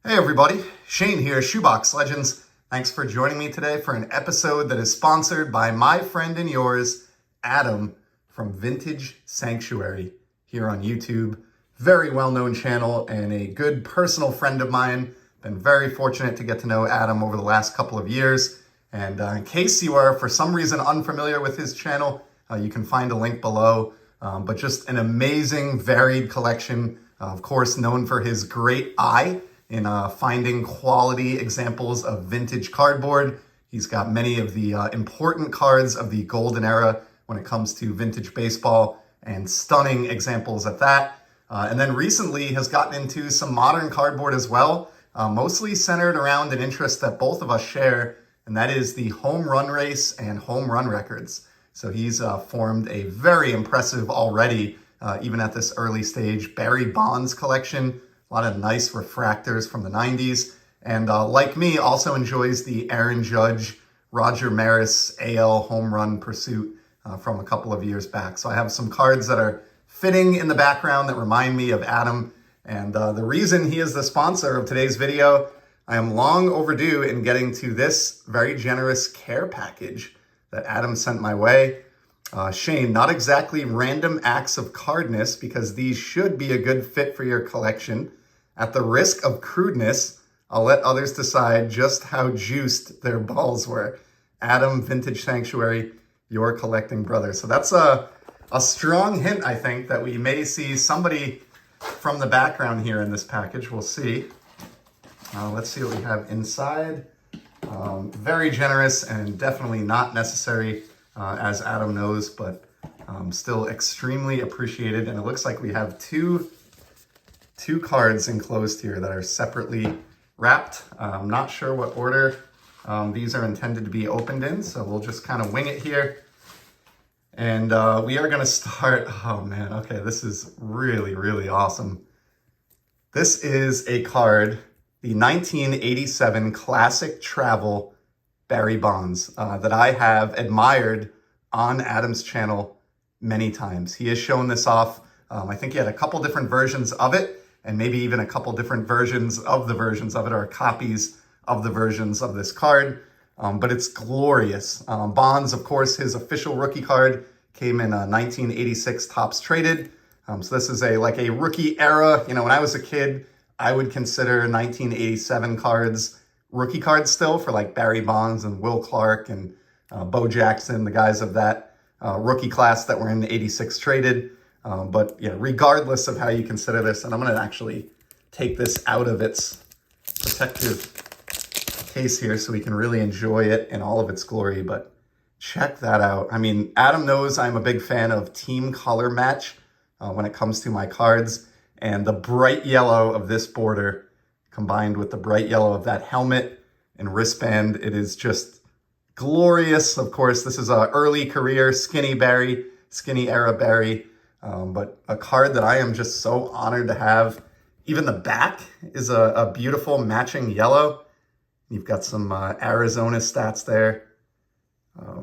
Hey everybody, Shane here, Shoebox Legends. Thanks for joining me today for an episode that is sponsored by my friend and yours, Adam from Vintage Sanctuary here on YouTube. Very well-known channel and a good personal friend of mine. Been very fortunate to get to know Adam over the last couple of years. And in case you are for some reason unfamiliar with his channel, you can find a link below. But just an amazing, varied collection. Of course, known for his great eye in finding quality examples of vintage cardboard. He's got many of the important cards of the golden era when it comes to vintage baseball, and stunning examples at that. And then recently has gotten into some modern cardboard as well, mostly centered around an interest that both of us share, and that is the home run race and home run records. So he's formed a very impressive already, even at this early stage, Barry Bonds collection. A lot of nice refractors from the 90s. And like me, also enjoys the Aaron Judge, Roger Maris AL home run pursuit from a couple of years back. So I have some cards that are fitting in the background that remind me of Adam. And the reason he is the sponsor of today's video, I am long overdue in getting to this very generous care package that Adam sent my way. Shane, not exactly random acts of cardness, because these should be a good fit for your collection. At the risk of crudeness, I'll let others decide just how juiced their balls were. Adam, Vintage Sanctuary, your collecting brother. So that's a strong hint, I think, that we may see somebody from the background here in this package. We'll see. Let's see what we have inside. Very generous and definitely not necessary, as Adam knows, but still extremely appreciated. And it looks like we have two cards enclosed here that are separately wrapped. I'm not sure what order these are intended to be opened in, so we'll just kind of wing it here. And we are going to start, oh man, okay, this is really, really awesome. This is a card, the 1987 Classic Travel Barry Bonds, that I have admired on Adam's channel many times. He has shown this off. I think he had a couple different versions of it, and maybe even a couple different versions of it, or copies of the versions of this card. But it's glorious. Bonds, of course, his official rookie card came in 1986 Topps Traded. So this is like a rookie era. You know, when I was a kid, I would consider 1987 cards rookie cards still, for like Barry Bonds and Will Clark and Bo Jackson, the guys of that rookie class that were in 86 Traded. But yeah, regardless of how you consider this, and I'm going to actually take this out of its protective case here so we can really enjoy it in all of its glory. But check that out. I mean, Adam knows I'm a big fan of team color match when it comes to my cards, and the bright yellow of this border combined with the bright yellow of that helmet and wristband, it is just glorious. Of course, this is an early career skinny Barry, skinny era Barry. But a card that I am just so honored to have. Even the back is a beautiful matching yellow. You've got some Arizona stats there.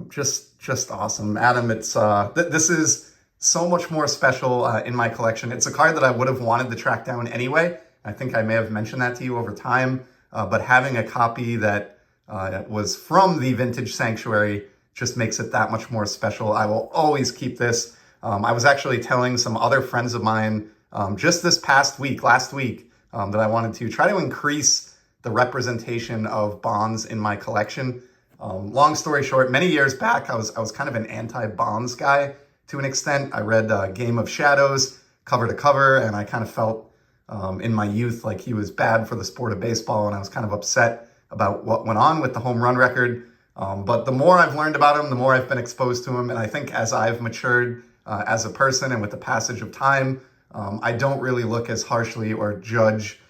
Just awesome. Adam, it's this is so much more special in my collection. It's a card that I would have wanted to track down anyway. I think I may have mentioned that to you over time. But having a copy that was from the Vintage Sanctuary just makes it that much more special. I will always keep this. I was actually telling some other friends of mine just this past week, last week, that I wanted to try to increase the representation of Bonds in my collection. Long story short, many years back, I was kind of an anti-Bonds guy to an extent. I read Game of Shadows cover to cover, and I kind of felt in my youth like he was bad for the sport of baseball, and I was kind of upset about what went on with the home run record. But the more I've learned about him, the more I've been exposed to him, and I think as I've matured as a person and with the passage of time, I don't really look as harshly or judge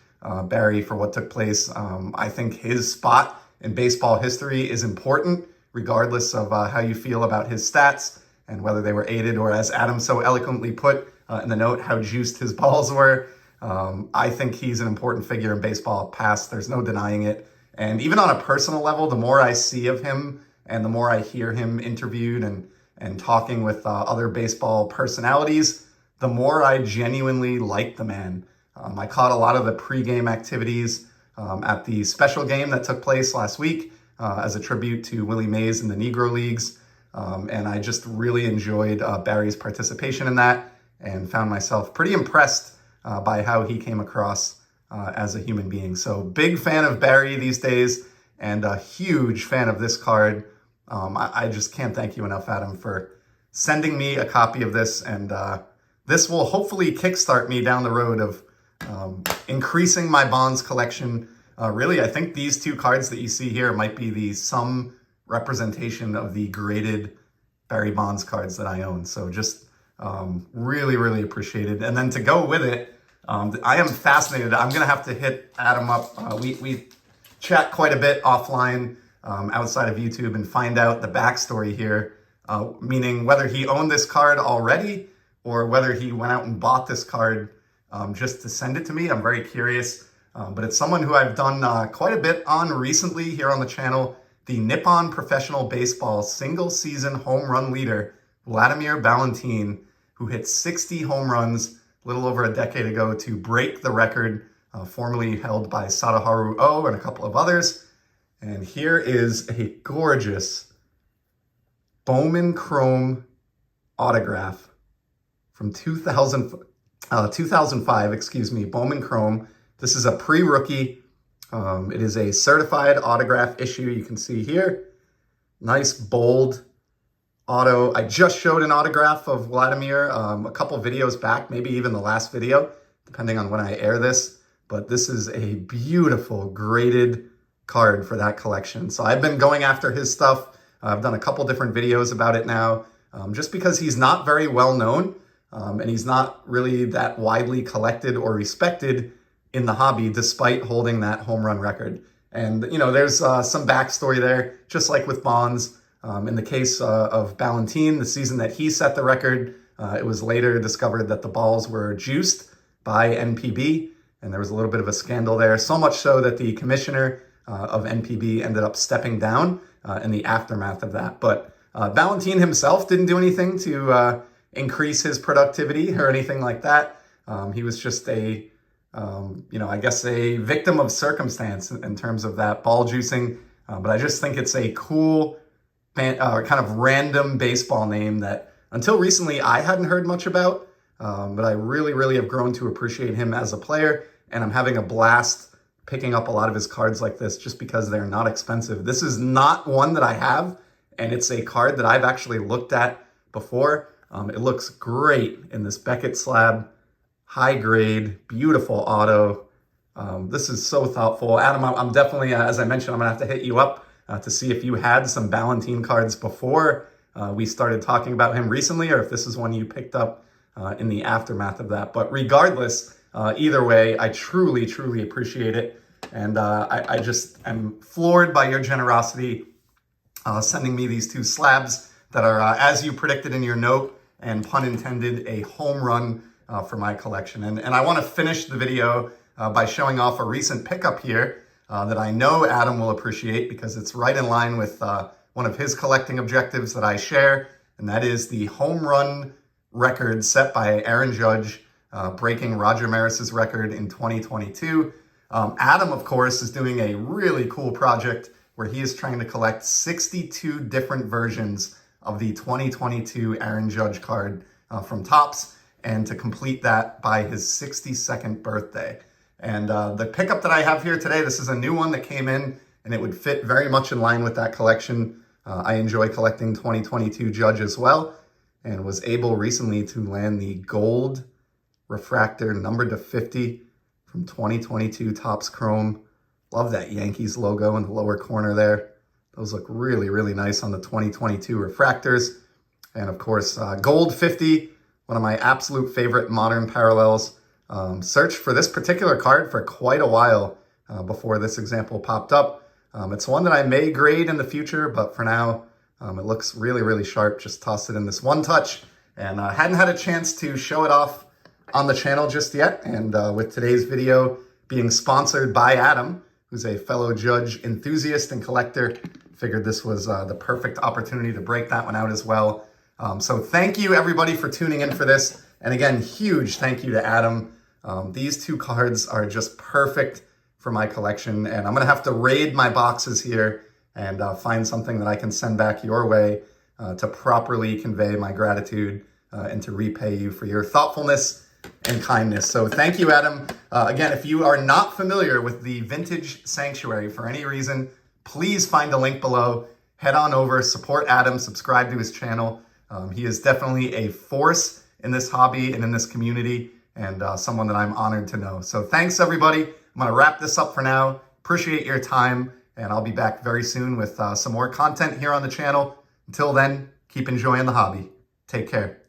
Barry for what took place. I think his spot in baseball history is important, regardless of how you feel about his stats and whether they were aided, or as Adam so eloquently put in the note, how juiced his balls were. I think he's an important figure in baseball past. There's no denying it. And even on a personal level, the more I see of him and the more I hear him interviewed and talking with other baseball personalities, the more I genuinely like the man. I caught a lot of the pregame activities at the special game that took place last week as a tribute to Willie Mays in the Negro Leagues. And I just really enjoyed Barry's participation in that and found myself pretty impressed by how he came across as a human being. So big fan of Barry these days and a huge fan of this card. I just can't thank you enough, Adam, for sending me a copy of this. And this will hopefully kickstart me down the road of increasing my Bonds collection. Really, I think these two cards that you see here might be the sum representation of the graded Barry Bonds cards that I own. So just really, really appreciated. And then to go with it, I am fascinated. I'm going to have to hit Adam up. We chat quite a bit offline outside of YouTube and find out the backstory here, meaning whether he owned this card already or whether he went out and bought this card just to send it to me. I'm very curious, but it's someone who I've done quite a bit on recently here on the channel, the Nippon Professional Baseball single season home run leader, Vladimir Valentin, who hit 60 home runs a little over a decade ago to break the record formerly held by Sadaharu Oh and a couple of others. And here is a gorgeous Bowman Chrome autograph from 2005, Bowman Chrome. This is a pre-rookie. It is a certified autograph issue. You can see here, nice bold auto. I just showed an autograph of Vladimir a couple videos back, maybe even the last video, depending on when I air this. But this is a beautiful graded card for that collection. So I've been going after his stuff. I've done a couple different videos about it now, just because he's not very well known and he's not really that widely collected or respected in the hobby, despite holding that home run record. And, you know, there's some backstory there, just like with Bonds. In the case of Valentin, the season that he set the record, it was later discovered that the balls were juiced by NPB, and there was a little bit of a scandal there, so much so that the commissioner of NPB ended up stepping down in the aftermath of that. But Valentin himself didn't do anything to increase his productivity or anything like that. He was just a victim of circumstance in terms of that ball juicing. But I just think it's a cool, kind of random baseball name that until recently I hadn't heard much about. But I really, really have grown to appreciate him as a player. And I'm having a blast picking up a lot of his cards like this just because they're not expensive. This is not one that I have, and it's a card that I've actually looked at before. It looks great in this Beckett slab. High grade, beautiful auto. This is so thoughtful. Adam, I'm definitely, as I mentioned, I'm gonna have to hit you up to see if you had some Valentin cards before we started talking about him recently, or if this is one you picked up in the aftermath of that. But regardless, either way, I truly, truly appreciate it. And I just am floored by your generosity sending me these two slabs that are, as you predicted in your note, and pun intended, a home run for my collection. And I want to finish the video by showing off a recent pickup here that I know Adam will appreciate because it's right in line with one of his collecting objectives that I share, and that is the home run record set by Aaron Judge, breaking Roger Maris's record in 2022. Adam, of course, is doing a really cool project where he is trying to collect 62 different versions of the 2022 Aaron Judge card from Topps, and to complete that by his 62nd birthday. And the pickup that I have here today, this is a new one that came in, and it would fit very much in line with that collection. I enjoy collecting 2022 Judge as well, and was able recently to land the gold refractor numbered to 50 from 2022 Topps Chrome. Love that Yankees logo in the lower corner there. Those look really, really nice on the 2022 refractors. And of course, gold 50, one of my absolute favorite modern parallels. Searched for this particular card for quite a while before this example popped up. It's one that I may grade in the future, but for now, it looks really, really sharp. Just tossed it in this one touch, and hadn't had a chance to show it off on the channel just yet. And with today's video being sponsored by Adam, who's a fellow Judge enthusiast and collector, figured this was the perfect opportunity to break that one out as well. So thank you everybody for tuning in for this. And again, huge thank you to Adam. These two cards are just perfect for my collection. And I'm going to have to raid my boxes here and find something that I can send back your way to properly convey my gratitude and to repay you for your thoughtfulness and kindness. So thank you, Adam. Again, if you are not familiar with the Vintage Sanctuary for any reason, please find a link below. Head on over, support Adam, subscribe to his channel. He is definitely a force in this hobby and in this community, and someone that I'm honored to know. So thanks, everybody. I'm going to wrap this up for now. Appreciate your time, and I'll be back very soon with some more content here on the channel. Until then, keep enjoying the hobby. Take care.